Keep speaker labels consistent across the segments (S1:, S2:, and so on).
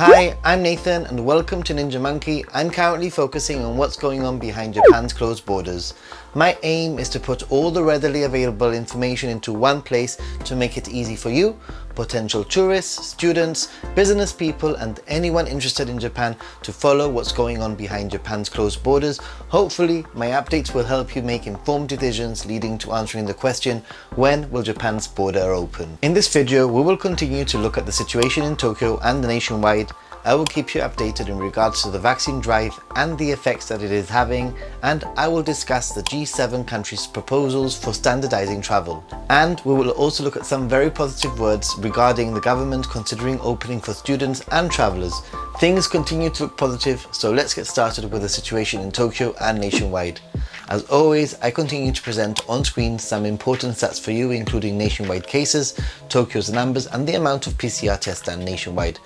S1: Hi, I'm Nathan and welcome to Ninja Monkey. I'm currently focusing on what's going on behind Japan's closed borders. My aim is to put all the readily available information into one place to make it easy for you, potential tourists, students, business people and anyone interested in Japan to follow what's going on behind Japan's closed borders. Hopefully, my updates will help you make informed decisions leading to answering the question, when will Japan's border open? In this video, we will continue to look at the situation in Tokyo and nationwide. I will keep you updated in regards to the vaccine drive and the effects that it is having, and I will discuss the G7 countries' proposals for standardizing travel. And we will also look at some very positive words regarding the government considering opening for students and travelers. Things continue to look positive, so let's get started with the situation in Tokyo and nationwide. As always, I continue to present on screen some important stats for you, including nationwide cases, Tokyo's numbers and the amount of PCR tests done nationwide.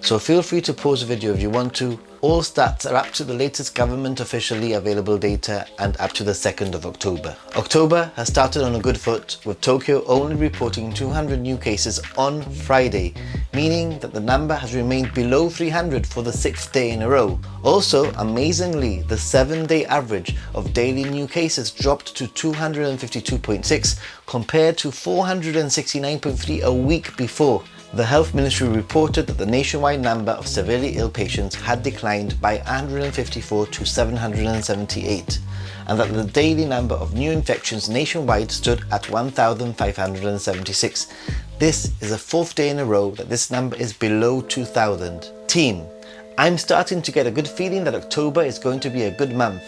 S1: So feel free to pause the video if you want to. All stats are up to the latest government officially available data and up to the 2nd of October. October has started on a good foot, with Tokyo only reporting 200 new cases on Friday, meaning that the number has remained below 300 for the 6th day in a row. Also, amazingly, the 7-day average of daily new cases dropped to 252.6 compared to 469.3 a week before. The Health Ministry reported that the nationwide number of severely ill patients had declined by 154 to 778, and that the daily number of new infections nationwide stood at 1,576. This is the 4th day in a row that this number is below 2,000. Team, I'm starting to get a good feeling that October is going to be a good month.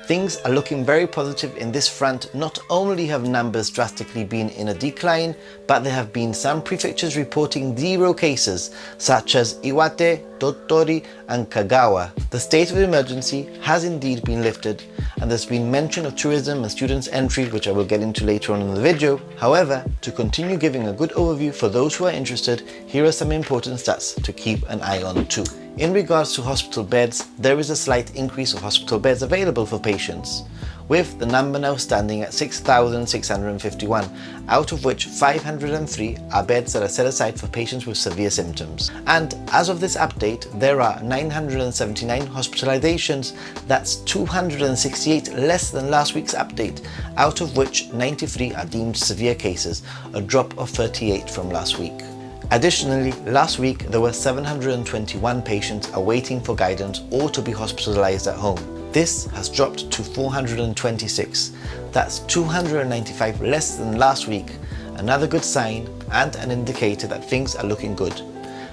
S1: Things are looking very positive in this front. Not only have numbers drastically been in a decline, but there have been some prefectures reporting 0 cases, such as Iwate, Tottori and Kagawa. The state of emergency has indeed been lifted, and there's been mention of tourism and students' entry, which I will get into later on in the video. However, to continue giving a good overview for those who are interested, here are some important stats to keep an eye on too. In regards to hospital beds, there is a slight increase of hospital beds available for patients, with the number now standing at 6,651, out of which 503 are beds that are set aside for patients with severe symptoms. And as of this update, there are 979 hospitalizations, that's 268 less than last week's update, out of which 93 are deemed severe cases, a drop of 38 from last week. Additionally, last week there were 721 patients awaiting for guidance or to be hospitalized at home. This has dropped to 426. That's 295 less than last week, another good sign and an indicator that things are looking good.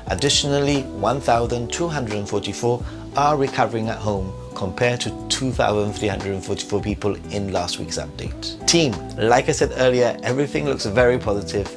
S1: Additionally, 1,244 are recovering at home compared to 2,344 people in last week's update. Team, like I said earlier, everything looks very positive.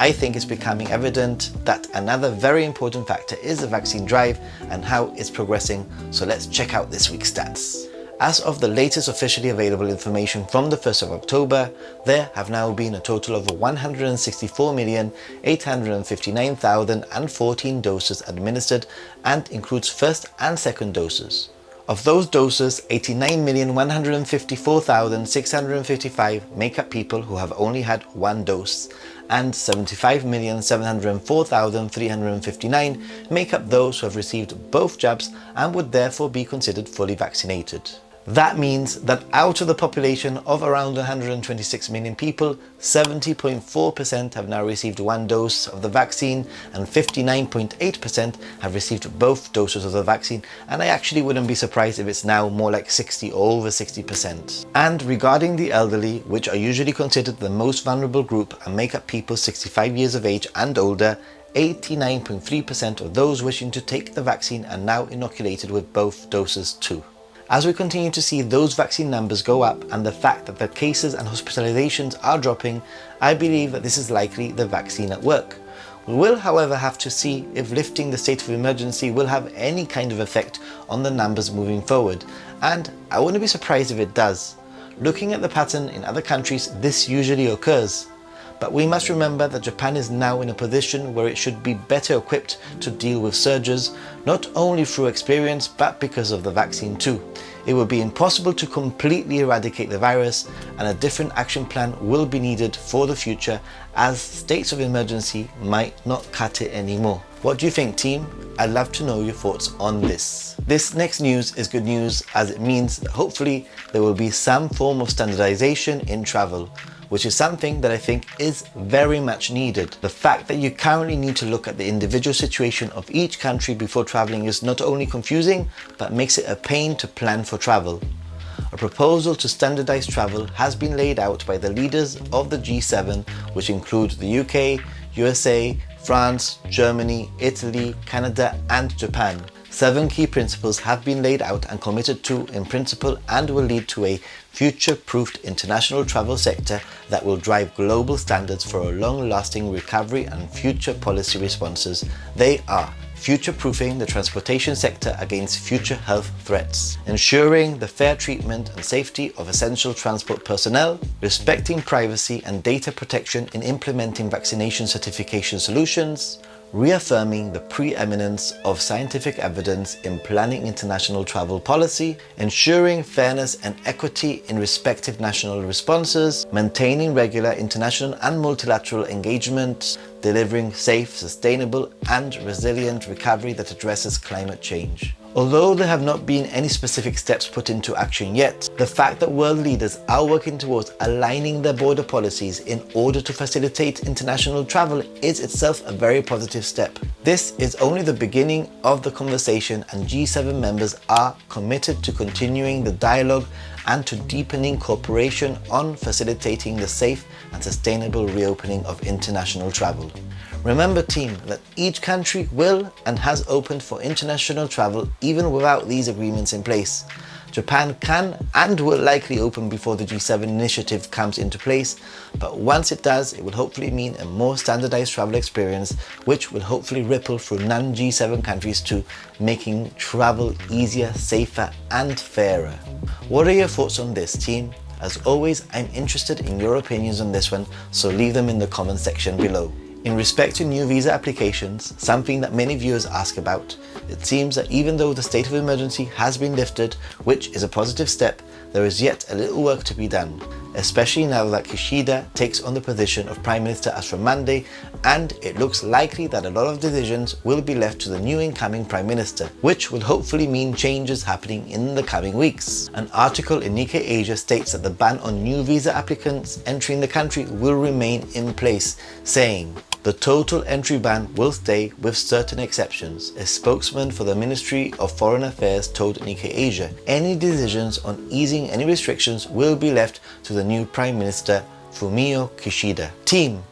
S1: I think it's becoming evident that another very important factor is the vaccine drive and how it's progressing, so let's check out this week's stats. As of the latest officially available information from the 1st of October, there have now been a total of 164,859,014 doses administered and includes first and second doses. Of those doses, 89,154,655 make up people who have only had one dose, and 75,704,359 make up those who have received both jabs and would therefore be considered fully vaccinated. That means that out of the population of around 126 million people, 70.4% have now received one dose of the vaccine and 59.8% have received both doses of the vaccine, and I actually wouldn't be surprised if it's now more like 60 or over 60%. And regarding the elderly, which are usually considered the most vulnerable group and make up people 65 years of age and older, 89.3% of those wishing to take the vaccine are now inoculated with both doses too. As we continue to see those vaccine numbers go up and the fact that the cases and hospitalizations are dropping, I believe that this is likely the vaccine at work. We will, however, have to see if lifting the state of emergency will have any kind of effect on the numbers moving forward, and I wouldn't be surprised if it does. Looking at the pattern in other countries, this usually occurs. But we must remember that Japan is now in a position where it should be better equipped to deal with surges, not only through experience but because of the vaccine too. It would be impossible to completely eradicate the virus, and a different action plan will be needed for the future, as states of emergency might not cut it anymore. What do you think, team? I'd love to know your thoughts on this. This next news is good news, as it means that hopefully there will be some form of standardization in travel, which is something that I think is very much needed. The fact that you currently need to look at the individual situation of each country before traveling is not only confusing, but makes it a pain to plan for travel. A proposal to standardize travel has been laid out by the leaders of the G7, which include the UK, USA, France, Germany, Italy, Canada and Japan. 7 key principles have been laid out and committed to in principle and will lead to a future-proofed international travel sector that will drive global standards for a long-lasting recovery and future policy responses. They are future-proofing the transportation sector against future health threats, ensuring the fair treatment and safety of essential transport personnel, respecting privacy and data protection in implementing vaccination certification solutions, reaffirming the preeminence of scientific evidence in planning international travel policy, ensuring fairness and equity in respective national responses, maintaining regular international and multilateral engagement, delivering safe, sustainable and resilient recovery that addresses climate change. Although there have not been any specific steps put into action yet, the fact that world leaders are working towards aligning their border policies in order to facilitate international travel is itself a very positive step. This is only the beginning of the conversation, and G7 members are committed to continuing the dialogue and to deepening cooperation on facilitating the safe and sustainable reopening of international travel. Remember, team, that each country will and has opened for international travel even without these agreements in place. Japan can and will likely open before the G7 initiative comes into place, but once it does, it will hopefully mean a more standardized travel experience, which will hopefully ripple through non-G7 countries too, making travel easier, safer and fairer. What are your thoughts on this, team? As always, I'm interested in your opinions on this one, so leave them in the comment section below. In respect to new visa applications, something that many viewers ask about, it seems that even though the state of emergency has been lifted, which is a positive step, there is yet a little work to be done, especially now that Kishida takes on the position of Prime Minister as from Monday, and it looks likely that a lot of decisions will be left to the new incoming Prime Minister, which will hopefully mean changes happening in the coming weeks. An article in Nikkei Asia states that the ban on new visa applicants entering the country will remain in place, saying, "The total entry ban will stay with certain exceptions," a spokesman for the Ministry of Foreign Affairs told Nikkei Asia. Any decisions on easing any restrictions will be left to the new Prime Minister, Fumio Kishida. Team,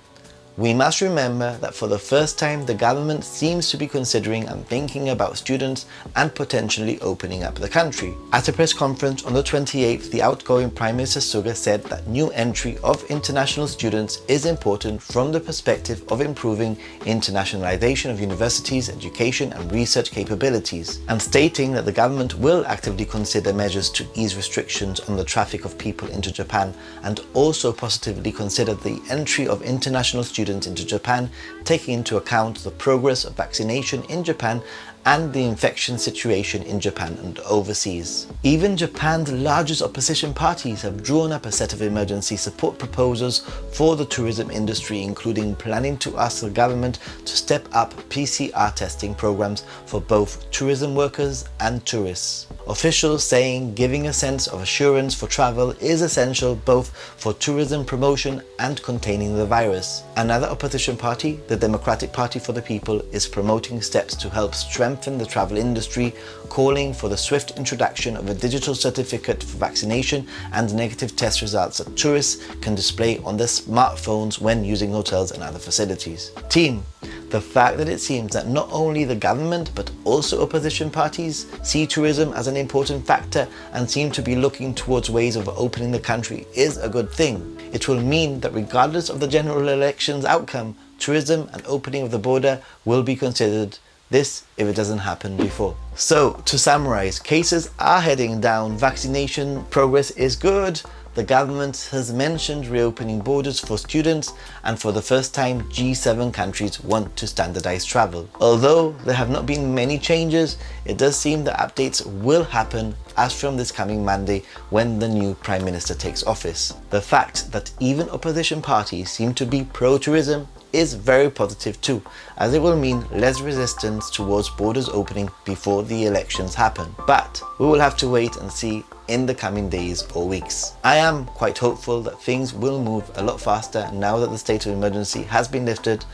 S1: we must remember that for the first time the government seems to be considering and thinking about students and potentially opening up the country. At a press conference on the 28th, the outgoing Prime Minister Suga said that new entry of international students is important from the perspective of improving internationalization of universities, education and research capabilities, and stating that the government will actively consider measures to ease restrictions on the traffic of people into Japan and also positively consider the entry of international students into Japan, taking into account the progress of vaccination in Japan and the infection situation in Japan and overseas. Even Japan's largest opposition parties have drawn up a set of emergency support proposals for the tourism industry, including planning to ask the government to step up PCR testing programs for both tourism workers and tourists. Officials saying giving a sense of assurance for travel is essential both for tourism promotion and containing the virus. Another opposition party, the Democratic Party for the People, is promoting steps to help strengthen the travel industry, calling for the swift introduction of a digital certificate for vaccination and negative test results that tourists can display on their smartphones when using hotels and other facilities. Team, the fact that it seems that not only the government but also opposition parties see tourism as an important factor and seem to be looking towards ways of opening the country is a good thing. It will mean that regardless of the general election's outcome, tourism and opening of the border will be considered. This if it doesn't happen before. So to summarize, cases are heading down, vaccination progress is good, the government has mentioned reopening borders for students, and for the first time G7 countries want to standardize travel. Although there have not been many changes, it does seem that updates will happen as from this coming Monday when the new Prime Minister takes office. The fact that even opposition parties seem to be pro-tourism is very positive too, as it will mean less resistance towards borders opening before the elections happen. But we will have to wait and see in the coming days or weeks. I am quite hopeful that things will move a lot faster now that the state of emergency has been lifted,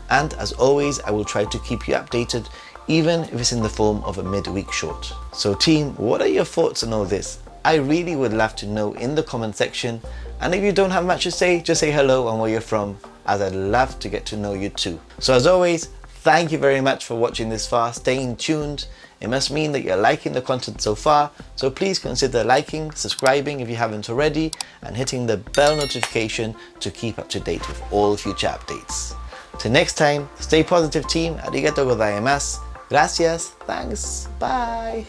S1: and as always I will try to keep you updated, even if it's in the form of a midweek short. So team, what are your thoughts on all this? I really would love to know in the comment section, and if you don't have much to say, just say hello and where you're from, as I'd love to get to know you too. So as always, thank you very much for watching this far, staying tuned. It must mean that you're liking the content so far, so please consider liking, subscribing if you haven't already, and hitting the bell notification to keep up to date with all future updates. Till next time, stay positive team, arigatou gozaimasu, gracias, thanks, bye.